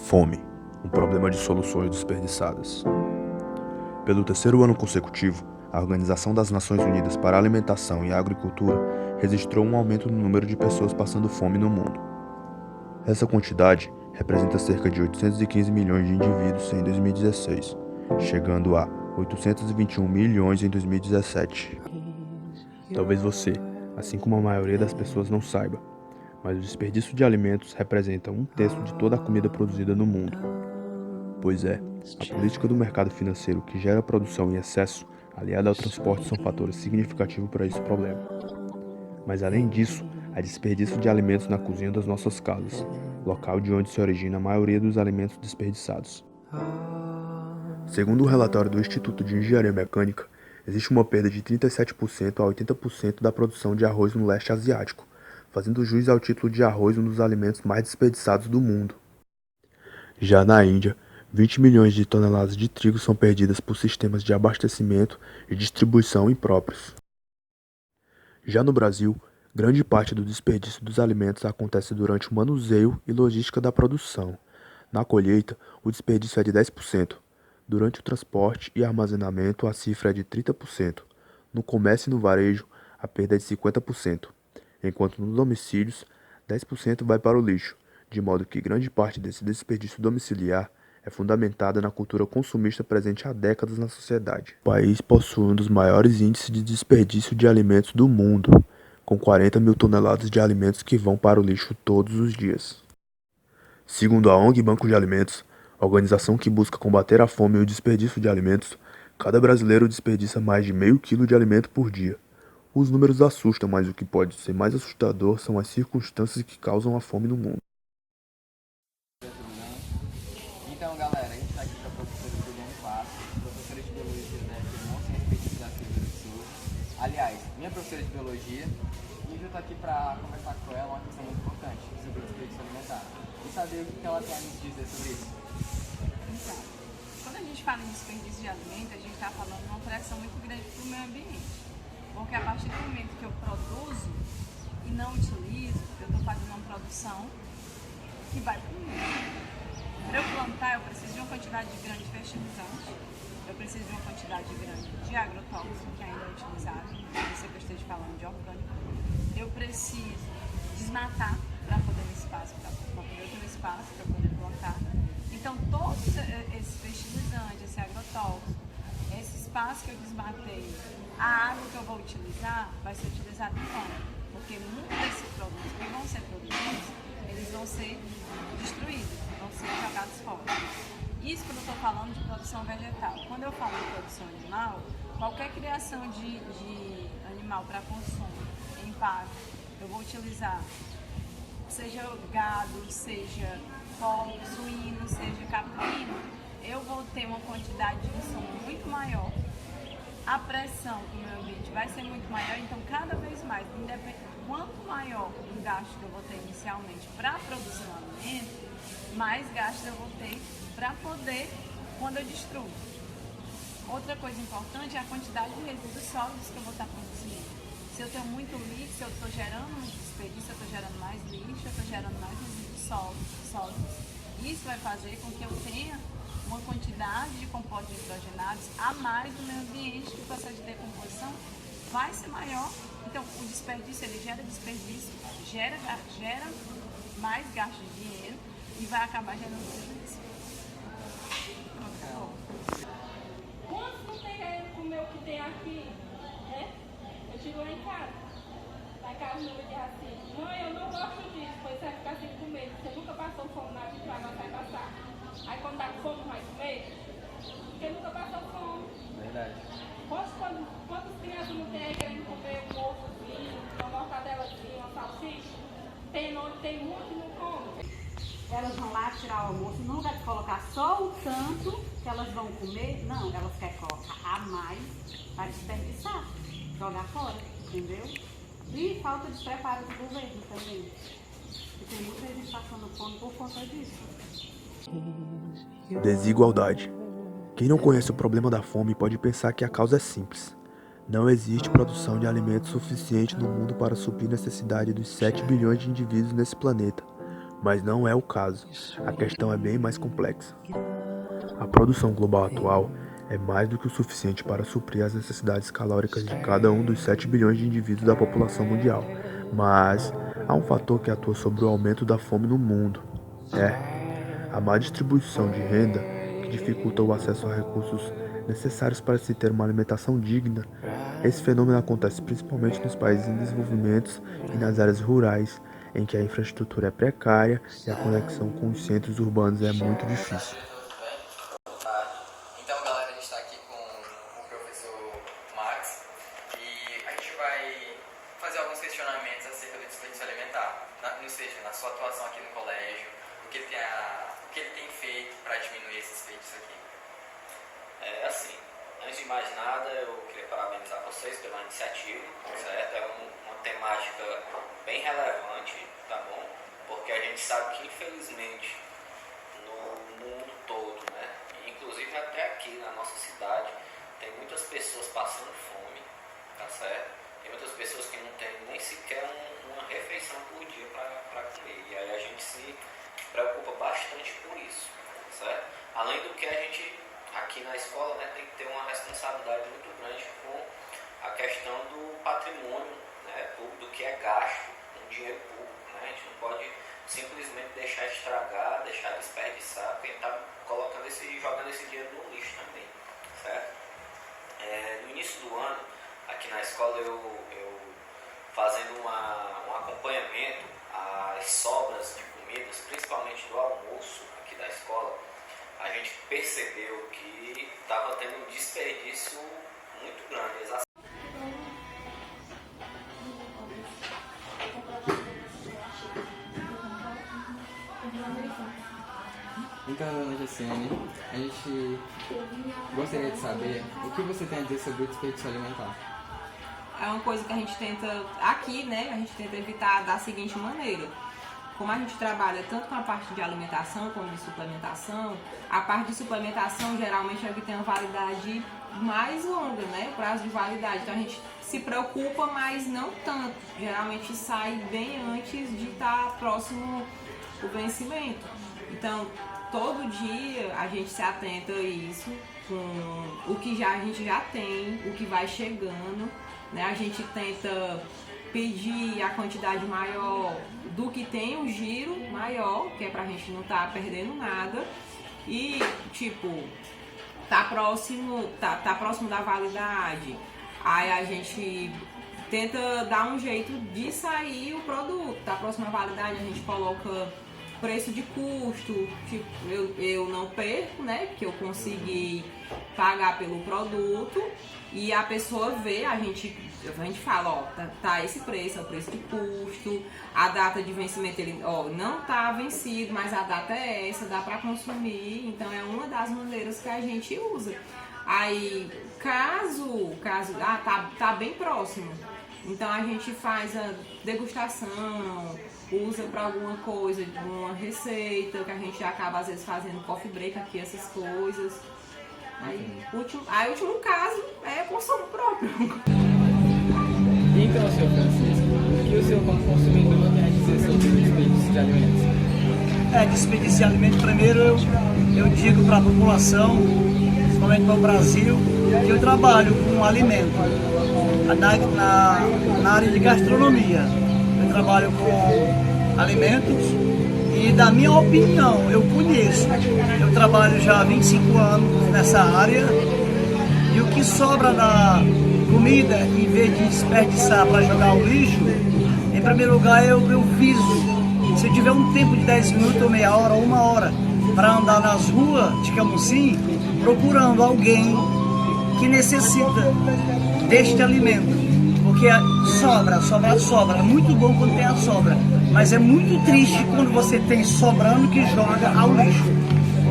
Fome, um problema de soluções desperdiçadas. Pelo terceiro ano consecutivo, a Organização das Nações Unidas para a Alimentação e a Agricultura registrou um aumento no número de pessoas passando fome no mundo. Essa quantidade representa cerca de 815 milhões de indivíduos em 2016, chegando a 821 milhões em 2017. Talvez você, assim como a maioria das pessoas, não saiba, mas o desperdício de alimentos representa 1/3 de toda a comida produzida no mundo. Pois é, a política do mercado financeiro que gera produção em excesso, aliada ao transporte, são fatores significativos para esse problema. Mas além disso, há desperdício de alimentos na cozinha das nossas casas, local de onde se origina a maioria dos alimentos desperdiçados. Segundo o relatório do Instituto de Engenharia Mecânica, existe uma perda de 37% a 80% da produção de arroz no leste asiático, fazendo jus ao título de arroz um dos alimentos mais desperdiçados do mundo. Já na Índia, 20 milhões de toneladas de trigo são perdidas por sistemas de abastecimento e distribuição impróprios. Já no Brasil, grande parte do desperdício dos alimentos acontece durante o manuseio e logística da produção. Na colheita, o desperdício é de 10%. Durante o transporte e armazenamento, a cifra é de 30%. No comércio e no varejo, a perda é de 50%. Enquanto nos domicílios, 10% vai para o lixo, de modo que grande parte desse desperdício domiciliar é fundamentada na cultura consumista presente há décadas na sociedade. O país possui um dos maiores índices de desperdício de alimentos do mundo, com 40 mil toneladas de alimentos que vão para o lixo todos os dias. Segundo a ONG Banco de Alimentos, a organização que busca combater a fome e o desperdício de alimentos, cada brasileiro desperdiça mais de meio quilo de alimento por dia. Os números assustam, mas o que pode ser mais assustador são as circunstâncias que causam a fome no mundo. Então, galera, a gente está aqui com a professora Juliane Passo, professora de Biologia da Monsenhor Espírito da Silva de Souza. Aliás, minha professora de Biologia, e eu estou aqui para conversar com ela uma questão muito importante sobre o desperdício alimentar. E saber o que ela tem a nos dizer sobre isso. Então, quando a gente fala em desperdício de alimento, a gente está falando de uma pressão muito grande para o meio ambiente. Porque a partir do momento que eu produzo e não utilizo, eu estou fazendo uma produção que vai para o lixo. Para eu plantar, eu preciso de uma quantidade grande de fertilizante, eu preciso de uma quantidade grande de agrotóxico, que ainda é utilizado, isso que eu esteja falando de orgânico. Eu preciso desmatar para poder ter espaço, para poder plantar. Então, todos esses fertilizantes, esse agrotóxico, esse espaço que eu desmatei, a água que eu vou utilizar, vai ser utilizada em vão. Porque muitos desses produtos que vão ser produzidos, eles vão ser destruídos, vão ser jogados fora. Isso quando eu estou falando de produção vegetal. Quando eu falo de produção animal, qualquer criação de animal para consumo em pasto, eu vou utilizar, seja gado, seja porco, suíno, seja caprino, eu vou ter uma quantidade de insumo muito maior. A pressão do meio ambiente vai ser muito maior, então cada vez mais, quanto maior o gasto que eu vou ter inicialmente para produzir um alimento, mais gastos eu vou ter para poder, quando eu destruo. Outra coisa importante é a quantidade de resíduos sólidos que eu vou estar produzindo. Se eu tenho muito lixo, se eu estou gerando muito desperdício, eu estou gerando mais lixo, eu estou gerando mais resíduos sólidos. Isso vai fazer com que eu tenha uma quantidade de compostos nitrogenados a mais no meio ambiente, que o processo de decomposição vai ser maior. Então, o desperdício, ele gera desperdício, gera mais gasto de dinheiro e vai acabar gerando desperdício. Quantos não tem querendo comer o que tem aqui? Eu chego lá em casa. Lá em casa meu filho diz assim: mãe, eu não gosto disso, pois você vai ficar sem comer. Você nunca passou fome na vida, agora vai passar. Aí quando tá com fome, não vai comer? Porque nunca passou fome. Verdade. Quantas crianças não tem aí querendo comer um ovozinho, uma mortadelazinha, uma salsicha? Tem muito e não come. Elas vão lá tirar o almoço, não vai colocar só o tanto que elas vão comer, não, elas querem colocar a mais para desperdiçar, jogar fora, entendeu? E falta de preparo do governo também. E tem muita gente passando fome por conta disso. Desigualdade. Quem não conhece o problema da fome pode pensar que a causa é simples. Não existe produção de alimentos suficiente no mundo para suprir a necessidade dos 7 bilhões de indivíduos nesse planeta. Mas não é o caso. A questão é bem mais complexa. A produção global atual é mais do que o suficiente para suprir as necessidades calóricas de cada um dos 7 bilhões de indivíduos da população mundial. Mas há um fator que atua sobre o aumento da fome no mundo. A má distribuição de renda que dificulta o acesso a recursos necessários para se ter uma alimentação digna. Esse fenômeno acontece principalmente nos países em desenvolvimento e nas áreas rurais, em que a infraestrutura é precária e a conexão com os centros urbanos é muito difícil. Então, galera, a gente está aqui com o professor Max e a gente vai fazer alguns questionamentos acerca do desperdício alimentar, ou seja, na sua atuação aqui no colégio, o que ele tem feito para diminuir esse desperdício aqui. Antes de mais nada, eu queria parabenizar vocês pela iniciativa, certo? É uma temática bem relevante, tá bom? Porque a gente sabe que, infelizmente, no mundo todo, né? Inclusive até aqui na nossa cidade, tem muitas pessoas passando fome, tá certo? Tem muitas pessoas que não têm nem sequer uma refeição por dia para comer. E aí a gente se preocupa bastante por isso, certo? Além do que a gente, aqui na escola, né, tem que ter uma responsabilidade muito grande com a questão do patrimônio, né, do que é gasto com dinheiro público. Né? A gente não pode simplesmente deixar estragar, deixar desperdiçar, porque a gente está jogando esse dinheiro no lixo também, certo? No início do ano, aqui na escola, eu fazendo um acompanhamento às sobras de comidas, principalmente do almoço aqui da escola, a gente percebeu que estava tendo um desperdício muito grande. Então, dona Jessiane, a gente gostaria de saber o que você tem a dizer sobre o desperdício alimentar. É uma coisa que a gente tenta, aqui, né, a gente tenta evitar da seguinte maneira. Como a gente trabalha tanto com a parte de alimentação como de suplementação, a parte de suplementação geralmente é que tem uma validade mais longa, né, prazo de validade. Então a gente se preocupa, mas não tanto. Geralmente sai bem antes de estar próximo o vencimento. Então, todo dia a gente se atenta a isso, com o que a gente já tem, o que vai chegando, né? A gente tenta pedir a quantidade maior do que tem o giro maior, que é pra gente não estar perdendo nada. E, tipo, tá próximo da validade. Aí a gente tenta dar um jeito de sair o produto. Tá próximo da validade, a gente coloca preço de custo, tipo, eu não perco, né, porque eu consegui pagar pelo produto e a pessoa vê, a gente fala, ó, tá esse preço, é o preço de custo, a data de vencimento, ele, ó, não tá vencido, mas a data é essa, dá pra consumir, então é uma das maneiras que a gente usa. Aí, caso, tá bem próximo, então a gente faz a degustação, usa para alguma coisa, uma receita, que a gente acaba às vezes fazendo coffee break aqui, essas coisas. Aí, último caso é consumo próprio. Então, senhor Francisco, o que o senhor como consumidor tem a dizer sobre o desperdício de alimentos? Desperdício de alimentos, primeiro eu digo para a população, principalmente para o Brasil, que eu trabalho com alimento na área de gastronomia. Eu trabalho com alimentos e, da minha opinião, eu conheço. Eu trabalho já há 25 anos nessa área e o que sobra da comida, em vez de desperdiçar para jogar ao lixo, em primeiro lugar eu viso. Se eu tiver um tempo de 10 minutos ou meia hora ou uma hora para andar nas ruas de Camusim, procurando alguém que necessita deste alimento. Porque sobra. É muito bom quando tem a sobra, mas é muito triste quando você tem sobrando que joga ao lixo,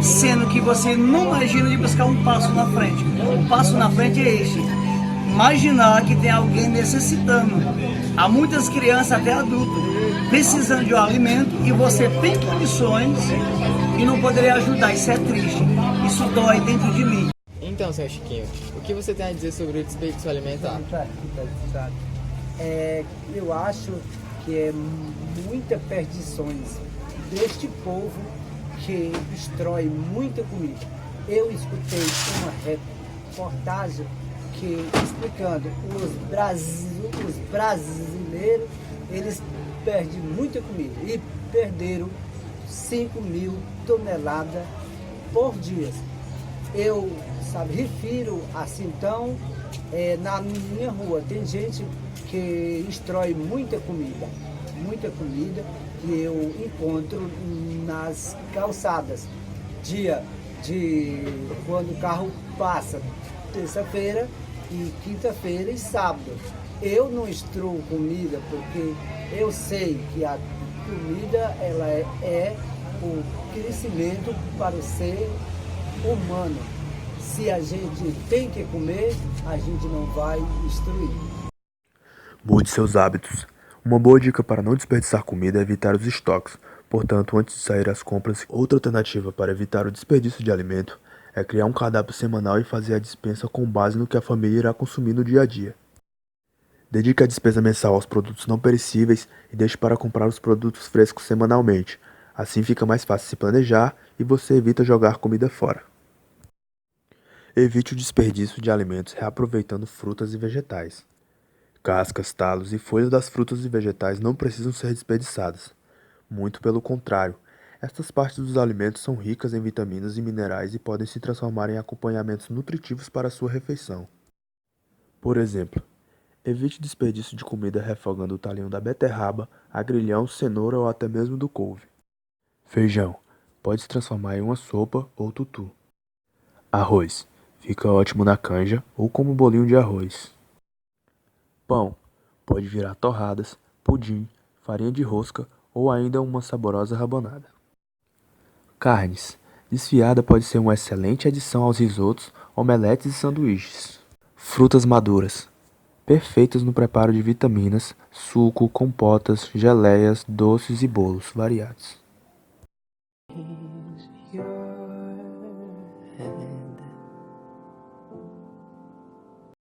sendo que você não imagina de buscar um passo na frente. O passo na frente é este: imaginar que tem alguém necessitando. Há muitas crianças, até adultos, precisando de um alimento e você tem condições e não poderia ajudar. Isso é triste, isso dói dentro de mim. Então, senhor Chiquinho, o que você tem a dizer sobre o desperdício alimentar? Eu acho que é muita perdições deste povo que destrói muita comida. Eu escutei uma reportagem explicando os brasileiros, eles perdem muita comida e perderam 5.000 toneladas por dia. Eu, refiro assim, então, na minha rua tem gente que destrói muita comida que eu encontro nas calçadas, dia de quando o carro passa, terça-feira e quinta-feira e sábado. Eu não destruo comida porque eu sei que a comida ela é o crescimento para o ser humano. Se a gente tem que comer, a gente não vai destruir. Mude seus hábitos. Uma boa dica para não desperdiçar comida é evitar os estoques. Portanto, antes de sair às compras, outra alternativa para evitar o desperdício de alimento é criar um cardápio semanal e fazer a despensa com base no que a família irá consumir no dia a dia. Dedique a despesa mensal aos produtos não perecíveis e deixe para comprar os produtos frescos semanalmente. Assim fica mais fácil se planejar e você evita jogar comida fora. Evite o desperdício de alimentos reaproveitando frutas e vegetais. Cascas, talos e folhas das frutas e vegetais não precisam ser desperdiçadas. Muito pelo contrário, estas partes dos alimentos são ricas em vitaminas e minerais e podem se transformar em acompanhamentos nutritivos para a sua refeição. Por exemplo, evite desperdício de comida refogando o talinho da beterraba, agrilhão, cenoura ou até mesmo do couve. Feijão pode se transformar em uma sopa ou tutu. Arroz fica ótimo na canja ou como bolinho de arroz. Pão pode virar torradas, pudim, farinha de rosca ou ainda uma saborosa rabanada. Carnes desfiada pode ser uma excelente adição aos risotos, omeletes e sanduíches. Frutas maduras perfeitas no preparo de vitaminas, suco, compotas, geleias, doces e bolos variados.